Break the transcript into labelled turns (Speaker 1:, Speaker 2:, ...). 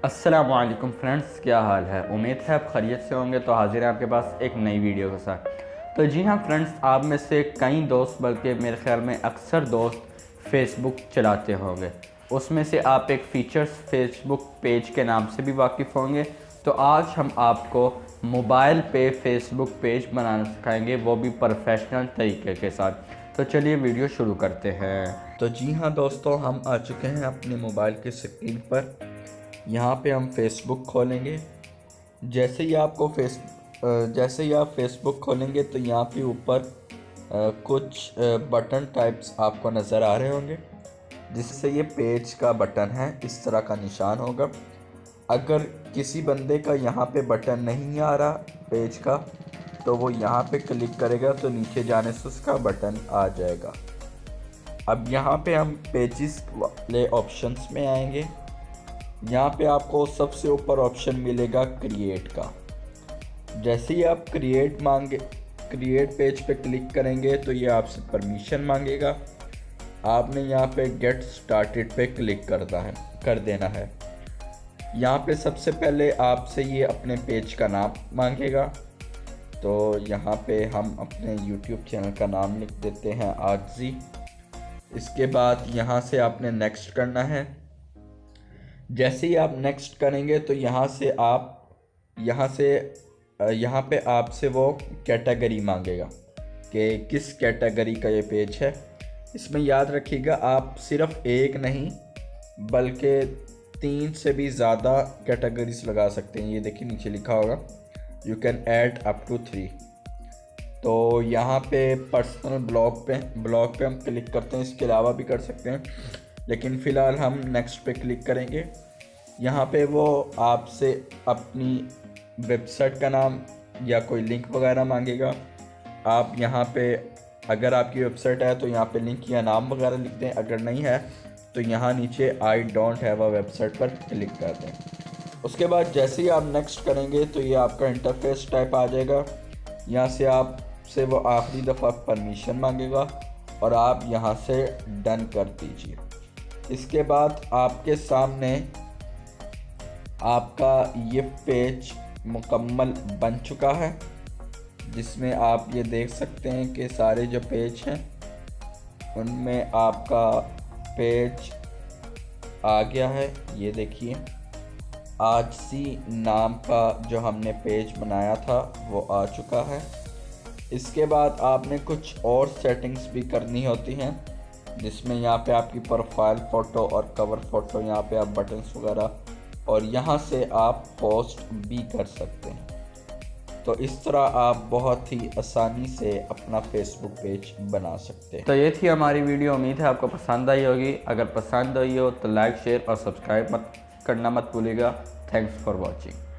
Speaker 1: अस्सलामुअलैकुम फ्रेंड्स, क्या हाल है। उम्मीद है आप खैरियत से होंगे। तो हाजिर है आपके पास एक नई वीडियो के साथ। तो जी हाँ फ्रेंड्स, आप में से कई दोस्त, बल्कि मेरे ख्याल में अक्सर दोस्त फेसबुक चलाते होंगे। उसमें से आप एक फ़ीचर्स फेसबुक पेज के नाम से भी वाकिफ़ होंगे। तो आज हम आपको मोबाइल पे फेसबुक पेज बनाना सिखाएंगे, वो भी प्रोफेशनल तरीके के साथ। तो चलिए वीडियो शुरू करते हैं। तो जी हाँ दोस्तों, हम आ चुके हैं अपने मोबाइल की स्क्रीन पर। यहाँ पे हम फेसबुक खोलेंगे। जैसे ही आप फेसबुक खोलेंगे तो यहाँ पे ऊपर कुछ बटन टाइप्स आपको नज़र आ रहे होंगे, जिससे ये पेज का बटन है, इस तरह का निशान होगा। अगर किसी बंदे का यहाँ पे बटन नहीं आ रहा पेज का, तो वो यहाँ पे क्लिक करेगा तो नीचे जाने से उसका बटन आ जाएगा। अब यहाँ पे हम पेजेस वाले ऑप्शंस में आएंगे। यहाँ पे आपको सबसे ऊपर ऑप्शन मिलेगा क्रिएट का। जैसे ही आप क्रिएट पेज पे क्लिक करेंगे तो ये आपसे परमिशन मांगेगा। आपने यहाँ पे गेट स्टार्टेड पे क्लिक कर देना है। यहाँ पे सबसे पहले आपसे ये अपने पेज का नाम मांगेगा। तो यहाँ पे हम अपने YouTube चैनल का नाम लिख देते हैं आरजी। इसके बाद यहाँ से आपने नेक्स्ट करना है। जैसे ही आप नेक्स्ट करेंगे तो यहाँ पे आपसे वो कैटेगरी मांगेगा कि किस कैटेगरी का ये पेज है। इसमें याद रखिएगा, आप सिर्फ एक नहीं बल्कि 3 से भी ज़्यादा कैटेगरीज लगा सकते हैं। ये देखिए नीचे लिखा होगा you can add up to 3। तो यहाँ पे पर्सनल ब्लॉग पे हम क्लिक करते हैं। इसके अलावा भी कर सकते हैं, लेकिन फ़िलहाल हम नेक्स्ट पे क्लिक करेंगे। यहाँ पे वो आपसे अपनी वेबसाइट का नाम या कोई लिंक वगैरह मांगेगा। आप यहाँ पे, अगर आपकी वेबसाइट है तो यहाँ पे लिंक या नाम वगैरह लिख दें। अगर नहीं है तो यहाँ नीचे I don't have a website पर क्लिक कर दें। उसके बाद जैसे ही आप नेक्स्ट करेंगे तो ये आपका इंटरफेस टाइप आ जाएगा। यहाँ से आपसे वो आखिरी दफ़ा परमिशन मांगेगा और आप यहाँ से डन कर दीजिए। इसके बाद आपके सामने आपका ये पेज मुकम्मल बन चुका है, जिसमें आप ये देख सकते हैं कि सारे जो पेज हैं उनमें आपका पेज आ गया है। ये देखिए, आज सी नाम का जो हमने पेज बनाया था वो आ चुका है। इसके बाद आपने कुछ और सेटिंग्स भी करनी होती हैं, जिसमें यहाँ पे आपकी प्रोफाइल फ़ोटो और कवर फ़ोटो, यहाँ पे आप बटन्स वगैरह, और यहाँ से आप पोस्ट भी कर सकते हैं। तो इस तरह आप बहुत ही आसानी से अपना फेसबुक पेज बना सकते हैं। तो ये थी हमारी वीडियो। उम्मीद है आपको पसंद आई होगी। अगर पसंद आई हो तो लाइक, शेयर और सब्सक्राइब करना मत भूलिएगा। Thanks for watching.